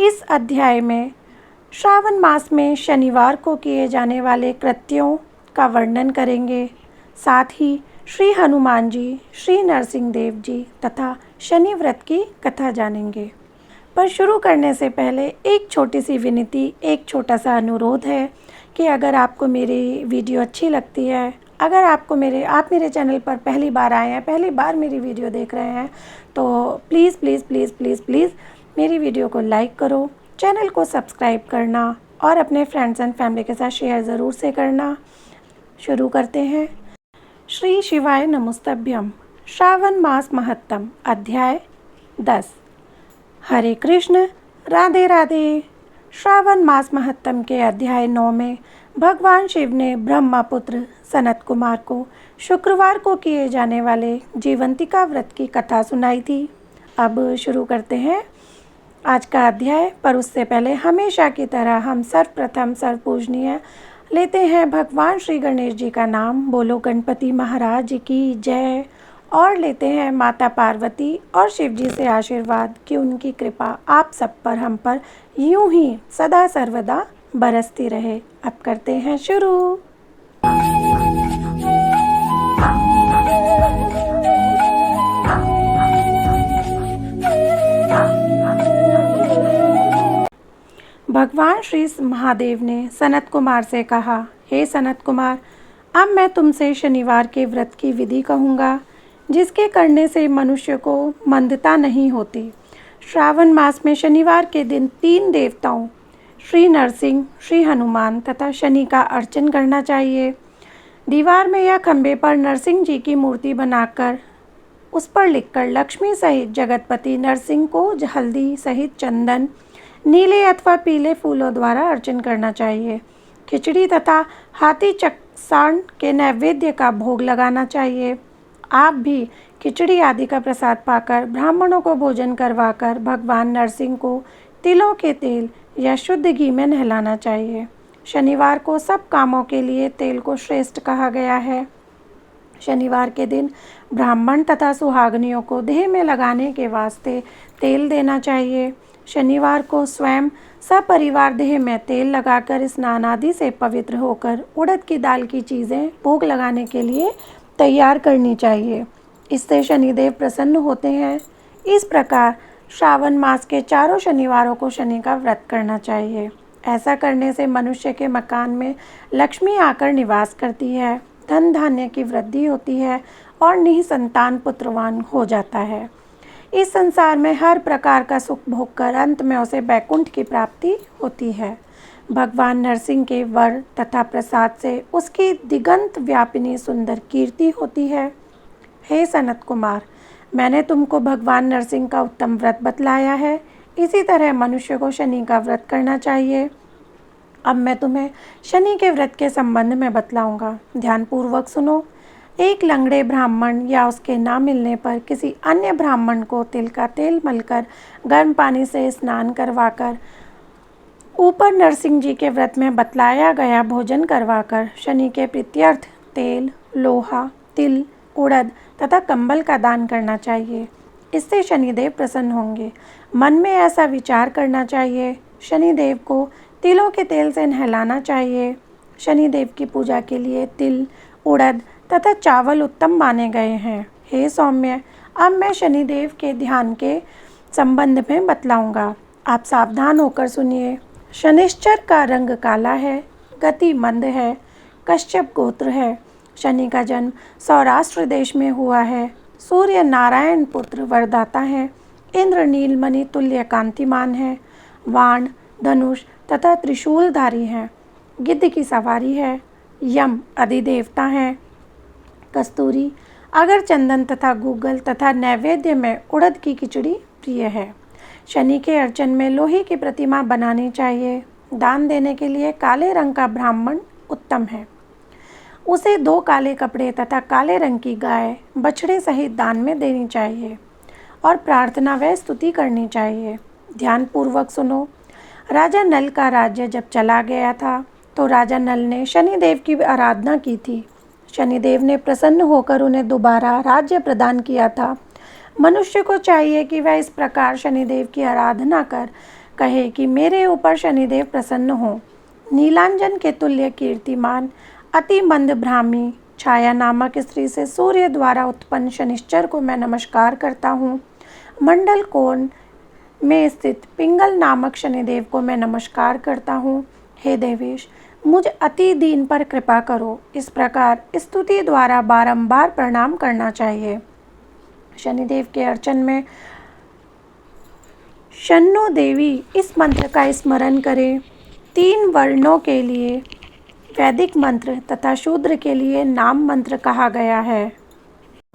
इस अध्याय में श्रावण मास में शनिवार को किए जाने वाले कृत्यों का वर्णन करेंगे। साथ ही श्री हनुमान जी, श्री नरसिंह देव जी तथा शनि व्रत की कथा जानेंगे। पर शुरू करने से पहले एक छोटी सी विनती, एक छोटा सा अनुरोध है कि अगर आपको मेरी वीडियो अच्छी लगती है, अगर आप मेरे चैनल पर पहली बार आए हैं, पहली बार मेरी वीडियो देख रहे हैं, तो please please please please please मेरी वीडियो को लाइक करो, चैनल को सब्सक्राइब करना और अपने फ्रेंड्स एंड फैमिली के साथ शेयर ज़रूर से करना। शुरू करते हैं। श्री शिवाय नमस्तभ्यम। श्रावण मास महत्तम, अध्याय 10। हरे कृष्ण, राधे राधे। श्रावण मास महत्तम के अध्याय 9 में भगवान शिव ने ब्रह्मपुत्र सनत कुमार को शुक्रवार को किए जाने वाले जीवंतिका व्रत की कथा सुनाई थी। अब शुरू करते हैं आज का अध्याय। पर उससे पहले हमेशा की तरह हम सर्वप्रथम सर्वपूजनीय लेते हैं भगवान श्री गणेश जी का नाम। बोलो गणपति महाराज की जय। और लेते हैं माता पार्वती और शिव जी से आशीर्वाद कि उनकी कृपा आप सब पर, हम पर यूं ही सदा सर्वदा बरसती रहे। अब करते हैं शुरू। भगवान श्री महादेव ने सनत कुमार से कहा, हे सनत कुमार, अब मैं तुमसे शनिवार के व्रत की विधि कहूँगा, जिसके करने से मनुष्य को मंदता नहीं होती। श्रावण मास में शनिवार के दिन 3 देवताओं श्री नरसिंह, श्री हनुमान तथा शनि का अर्चन करना चाहिए। दीवार में या खंभे पर नरसिंह जी की मूर्ति बनाकर उस पर लिखकर लक्ष्मी सहित जगतपति नरसिंह को हल्दी सहित चंदन, नीले अथवा पीले फूलों द्वारा अर्चन करना चाहिए। खिचड़ी तथा हाथी चक्सान के नैवेद्य का भोग लगाना चाहिए। आप भी खिचड़ी आदि का प्रसाद पाकर ब्राह्मणों को भोजन करवाकर भगवान नरसिंह को तिलों के तेल या शुद्ध घी में नहलाना चाहिए। शनिवार को सब कामों के लिए तेल को श्रेष्ठ कहा गया है। शनिवार के दिन ब्राह्मण तथा सुहागनियों को देह में लगाने के वास्ते तेल देना चाहिए। शनिवार को स्वयं सपरिवार देह में तेल लगाकर स्नान आदि से पवित्र होकर उड़द की दाल की चीज़ें भोग लगाने के लिए तैयार करनी चाहिए। इससे शनिदेव प्रसन्न होते हैं। इस प्रकार श्रावण मास के चारों शनिवारों को शनि का व्रत करना चाहिए। ऐसा करने से मनुष्य के मकान में लक्ष्मी आकर निवास करती है, धन धान्य की वृद्धि होती है और निसंतान पुत्रवान हो जाता है। इस संसार में हर प्रकार का सुख भोग कर अंत में उसे बैकुंठ की प्राप्ति होती है। भगवान नरसिंह के वर तथा प्रसाद से उसकी दिगंत व्यापिनी सुंदर कीर्ति होती है। हे सनत कुमार, मैंने तुमको भगवान नरसिंह का उत्तम व्रत बतलाया है। इसी तरह मनुष्य को शनि का व्रत करना चाहिए। अब मैं तुम्हें शनि के व्रत के संबंध में बतलाऊंगा, ध्यानपूर्वक सुनो। एक लंगड़े ब्राह्मण या उसके ना मिलने पर किसी अन्य ब्राह्मण को तिल का तेल मलकर गर्म पानी से स्नान करवाकर ऊपर नरसिंह जी के व्रत में बतलाया गया भोजन करवाकर शनि के प्रीत्यर्थ तेल, लोहा, तिल, उड़द तथा कंबल का दान करना चाहिए। इससे शनिदेव प्रसन्न होंगे। मन में ऐसा विचार करना चाहिए। शनिदेव को तिलों के तेल से नहलाना चाहिए। शनिदेव की पूजा के लिए तिल, उड़द तथा चावल उत्तम माने गए हैं। हे सौम्य, अब मैं शनिदेव के ध्यान के संबंध में बतलाऊंगा। आप सावधान होकर सुनिए। शनिश्चर का रंग काला है, गति मंद है, कश्यप गोत्र है। शनि का जन्म सौराष्ट्र देश में हुआ है। सूर्य नारायण पुत्र वरदाता है। इंद्र नीलमणि तुल्य कांतिमान है। वाण, धनुष तथा त्रिशूलधारी है। गिद्ध की सवारी है। यम अधिदेवता है। कस्तूरी, अगर चंदन तथा गूगल तथा नैवेद्य में उड़द की खिचड़ी प्रिय है। शनि के अर्चन में लोहे की प्रतिमा बनानी चाहिए। दान देने के लिए काले रंग का ब्राह्मण उत्तम है। उसे 2 काले कपड़े तथा काले रंग की गाय बछड़े सहित दान में देनी चाहिए और प्रार्थना व स्तुति करनी चाहिए। ध्यानपूर्वक सुनो। राजा नल का राज्य जब चला गया था तो राजा नल ने शनिदेव की आराधना की थी। शनिदेव ने प्रसन्न होकर उन्हें दोबारा राज्य प्रदान किया था। मनुष्य को चाहिए कि वह इस प्रकार शनिदेव की आराधना कर कहे कि मेरे ऊपर शनिदेव प्रसन्न हो। नीलांजन के तुल्य कीर्तिमान अति मंद भ्रामी छाया नामक स्त्री से सूर्य द्वारा उत्पन्न शनिश्चर को मैं नमस्कार करता हूँ। मंडल कोण में स्थित पिंगल नामक शनिदेव को मैं नमस्कार करता हूँ। हे देवेश, मुझ अति दीन पर कृपा करो। इस प्रकार स्तुति द्वारा बारंबार प्रणाम करना चाहिए। शनिदेव के अर्चन में शन्नो देवी इस मंत्र का स्मरण करें। 3 वर्णों के लिए वैदिक मंत्र तथा शूद्र के लिए नाम मंत्र कहा गया है।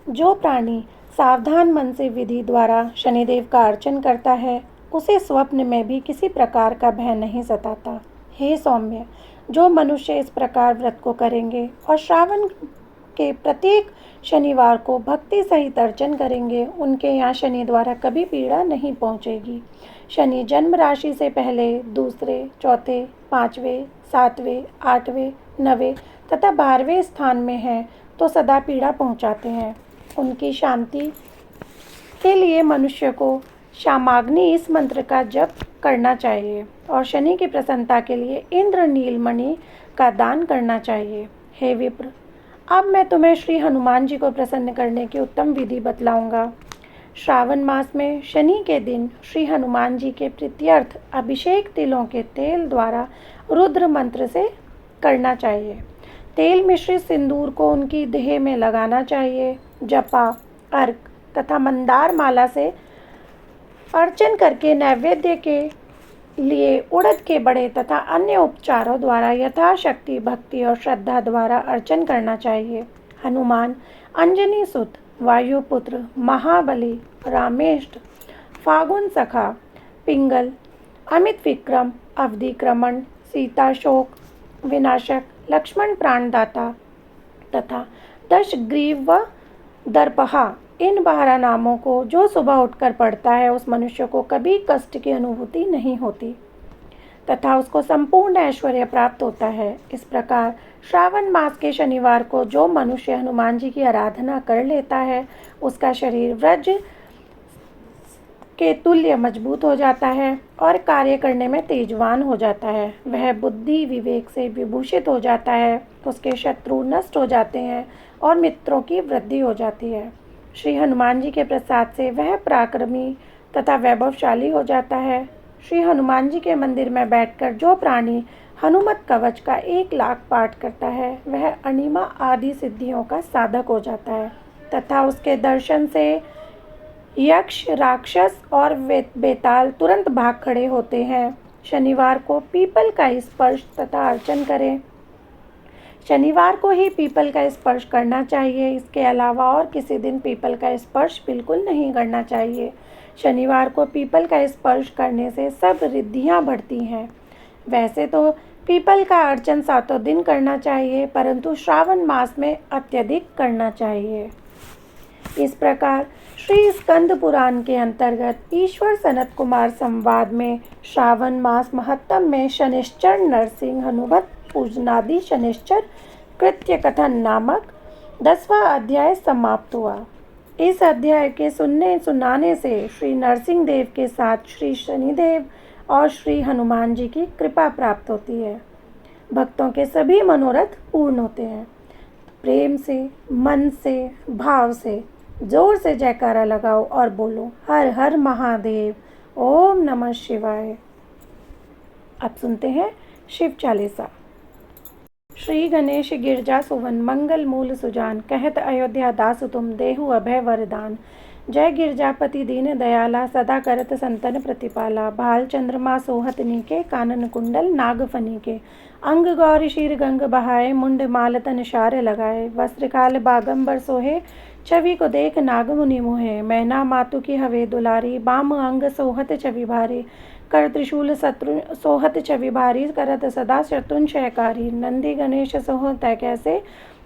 जो प्राणी सावधान मन से विधि द्वारा शनिदेव का अर्चन करता है, उसे स्वप्न में भी किसी प्रकार का भय नहीं सताता। हे सौम्य, जो मनुष्य इस प्रकार व्रत को करेंगे और श्रावण के प्रत्येक शनिवार को भक्ति सहित अर्चन करेंगे, उनके यहाँ शनि द्वारा कभी पीड़ा नहीं पहुँचेगी। शनि जन्म राशि से पहले, दूसरे, चौथे, 5वें, 7वें, 8वें, 9वें तथा 12वें स्थान में हैं तो सदा पीड़ा पहुँचाते हैं। उनकी शांति के लिए मनुष्य को शामाग्नि इस मंत्र का जप करना चाहिए और शनि की प्रसन्नता के लिए इंद्र नीलमणि का दान करना चाहिए। हे विप्र, अब मैं तुम्हें श्री हनुमान जी को प्रसन्न करने की उत्तम विधि बतलाऊंगा। श्रावण मास में शनि के दिन श्री हनुमान जी के प्रीत्यर्थ अभिषेक तिलों के तेल द्वारा रुद्र मंत्र से करना चाहिए। तेल मिश्रित सिंदूर को उनकी देह में लगाना चाहिए। जपा, अर्क तथा मंदार माला से अर्चन करके नैवेद्य के लिए उड़द के बड़े तथा अन्य उपचारों द्वारा यथाशक्ति भक्ति और श्रद्धा द्वारा अर्चन करना चाहिए। हनुमान, अंजनी सुत, वायुपुत्र, महाबली, रामेष्ट, फागुन सखा, पिंगल, अमित विक्रम, अवधिक्रमण, सीता शोक विनाशक, लक्ष्मण प्राणदाता तथा दशग्रीव व दर्पहा, इन 12 नामों को जो सुबह उठकर पढ़ता है, उस मनुष्य को कभी कष्ट की अनुभूति नहीं होती तथा उसको संपूर्ण ऐश्वर्य प्राप्त होता है। इस प्रकार श्रावण मास के शनिवार को जो मनुष्य हनुमान जी की आराधना कर लेता है, उसका शरीर वज्र के तुल्य मजबूत हो जाता है और कार्य करने में तेजवान हो जाता है। वह बुद्धि विवेक से विभूषित हो जाता है, उसके शत्रु नष्ट हो जाते हैं और मित्रों की वृद्धि हो जाती है। श्री हनुमान जी के प्रसाद से वह पराक्रमी तथा वैभवशाली हो जाता है। श्री हनुमान जी के मंदिर में बैठकर जो प्राणी हनुमत कवच का 1 लाख पाठ करता है, वह अणिमा आदि सिद्धियों का साधक हो जाता है तथा उसके दर्शन से यक्ष, राक्षस और बेताल तुरंत भाग खड़े होते हैं। शनिवार को पीपल का स्पर्श तथा अर्चन करें। शनिवार को ही पीपल का स्पर्श करना चाहिए। इसके अलावा और किसी दिन पीपल का स्पर्श बिल्कुल नहीं करना चाहिए। शनिवार को पीपल का स्पर्श करने से सब रिद्धियाँ बढ़ती हैं। वैसे तो पीपल का अर्चन 7 दिन करना चाहिए, परंतु श्रावण मास में अत्यधिक करना चाहिए। इस प्रकार श्री स्कंद पुराण के अंतर्गत ईश्वर सनत कुमार संवाद में श्रावण मास महत्तम में शनिश्चर नरसिंह हनुमत पूजनादि शनिश्चर कृत्य कथन नामक 10वां अध्याय समाप्त हुआ। इस अध्याय के सुनाने से श्री नरसिंह देव के साथ श्री शनिदेव और श्री हनुमान जी की कृपा प्राप्त होती है। भक्तों के सभी मनोरथ पूर्ण होते हैं। प्रेम से, मन से, भाव से जोर से जयकारा लगाओ और बोलो, हर हर महादेव, ओम नमः शिवाय। अब सुनते हैं शिव चालीसा। श्री गणेश गिरजा सुवन मंगल मूल सुजान, कहत अयोध्या दास तुम देहु अभय वरदान। जय गिरजापति दीन दयाला, सदा करत संतन प्रतिपाला। भाल चंद्रमा सोहत नीके, कानन कुंडल नाग फनीके। अंग गौरी शीर गंग बहाए, मुंड माल तन शार लगाए। वस्त्र काल बागंबर सोहे, छवि को देख नाग मुनि मोहे। मैना मातु की हवे दुलारी, बाम अंग सोहत छवि भारी। कर त्रिशूल शत्रु सोहत छवि भारी, करत सदा शत्रुंशयकारी। नंदी गणेश सोहत कैसे,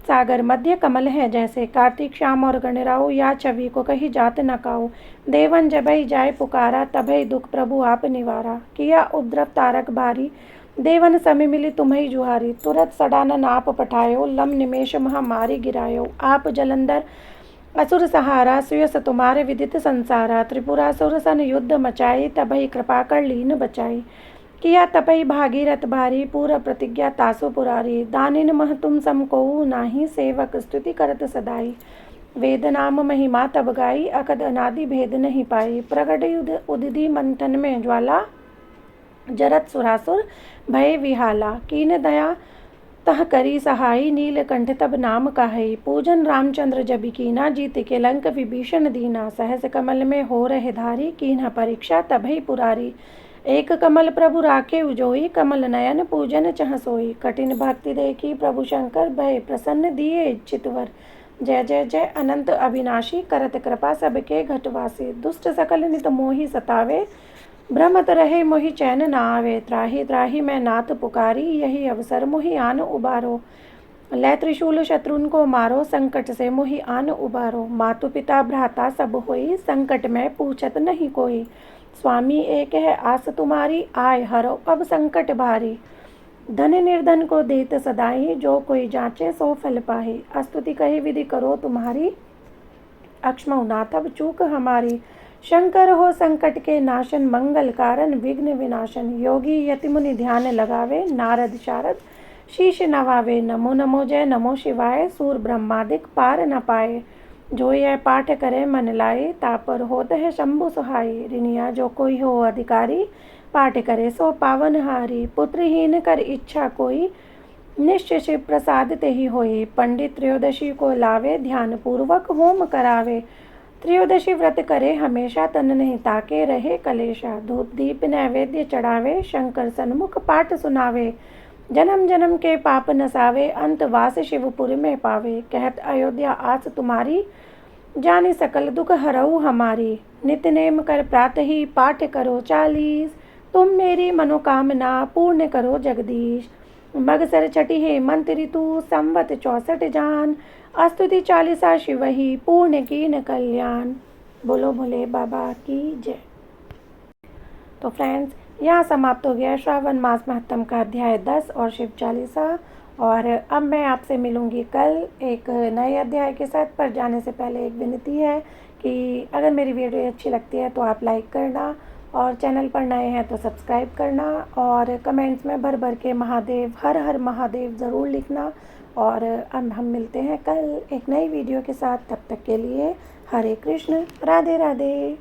सागर मध्य कमल है जैसे। कार्तिक श्याम और गणराऊ, या छवि को कही जात न काऊ। देवन जबई जाय पुकारा, तभई दुख प्रभु आप निवारा। किया उपद्रव तारक भारी, देवन समय मिली तुम्हें जुहारी। तुरत सडानन आप पठायो, लम निमेष महामारी गिरायो। आप जलंधर असुर सहारा सुयस तुम्हारे विदित संसारा, त्रिपुरासुर सन युद्ध मचाई, तबहि कृपा कर लीन बचाई। किया तपई भागीरथ भारी, पूरा प्रतिज्ञा तासु पुरारी, दानिन मह तुम सम कोउ नाही, सेवक स्तुति करत सदाई। वेद नाम महिमा तब गाई, अकद अनादि भेद नहीं पाई। प्रगट उदिधि मंथन में ज्वाला, जरत सुरासुर भय विहाला। कीन दया तह करी सहाई, नीलकंठ तब नाम कहई। पूजन रामचंद्र जबि कीना, जीत के लंक विभीषण दीना। सहस कमल में हो रहे धारी, कीन्ह परीक्षा तभई पुरारी। एक कमल प्रभु राखे उजोई, कमल नयन पूजन चह सोई। कठिन भक्ति देखी प्रभु शंकर, भय प्रसन्न दिए चितवर। जय जय जय अनंत अविनाशी, करत कृपा सबके घटवासी। दुष्ट सकल नित मोहि सतावे, भ्रमत रहे मोहि चैन न आवे। त्राहि त्राहि मैं नाथ पुकारी, यही अवसर मोहि आन उबारो। लै त्रिशूल शत्रुन को मारो, संकट से मोहि आन उबारो। मातु पिता भ्राता सब होई, संकट में पूछत नहीं कोई। स्वामी एक है आस तुम्हारी, आय हरो अब संकट भारी। धन निर्धन को देत सदाई, जो कोई जांचे सो फल पाहे। स्तुति कही विधि करो तुम्हारी, अक्ष्मौ नाथ अब चूक हमारी। शंकर हो संकट के नाशन, मंगल कारण विघ्न विनाशन। योगी यति मुनि ध्यान लगावे, नारद शारद शीश नवावे। नमो नमो जय नमो शिवाय, सूर ब्रह्मादिक पार न पाए। जो यह पाठ करे मन लाए, तापर होत है शंभु सहाय। ऋणिया जो कोई हो अधिकारी, पाठ करे सो पावन हारी। पुत्रहीन कर इच्छा कोई, निश्चय शिव प्रसाद ते ही होई। पंडित त्रयोदशी को लावे, ध्यान पूर्वक होम करावे। त्रयोदशी व्रत करे हमेशा, तन नहीं ताके रहे कलेशा। धूप दीप नैवेद्य चढ़ावे, शंकर सन्मुख पाठ सुनावे। जन्म जन्म के पाप नसावे, अंत वास शिवपुर में पावे। कहत अयोध्या आस तुम्हारी, जानी सकल दुख हरऊ हमारी। नित नेम कर प्रातः ही पाठ करो 40, तुम मेरी मनोकामना पूर्ण करो जगदीश। मगसर छठी हेमंत ऋतु, संवत 64 जान। स्तुति 40 शिव ही, पूर्ण कीन कल्याण। बोलो भोले बाबा की जय। तो फ्रेंड्स, यहाँ समाप्त हो गया श्रावण मास महत्तम का अध्याय 10 और शिव चालीसा। और अब मैं आपसे मिलूंगी कल एक नए अध्याय के साथ। पर जाने से पहले एक विनती है कि अगर मेरी वीडियो अच्छी लगती है तो आप लाइक करना, और चैनल पर नए हैं तो सब्सक्राइब करना, और कमेंट्स में भर भर के महादेव हर हर महादेव ज़रूर लिखना। और अब हम मिलते हैं कल एक नई वीडियो के साथ। तब तक के लिए हरे कृष्ण, राधे राधे।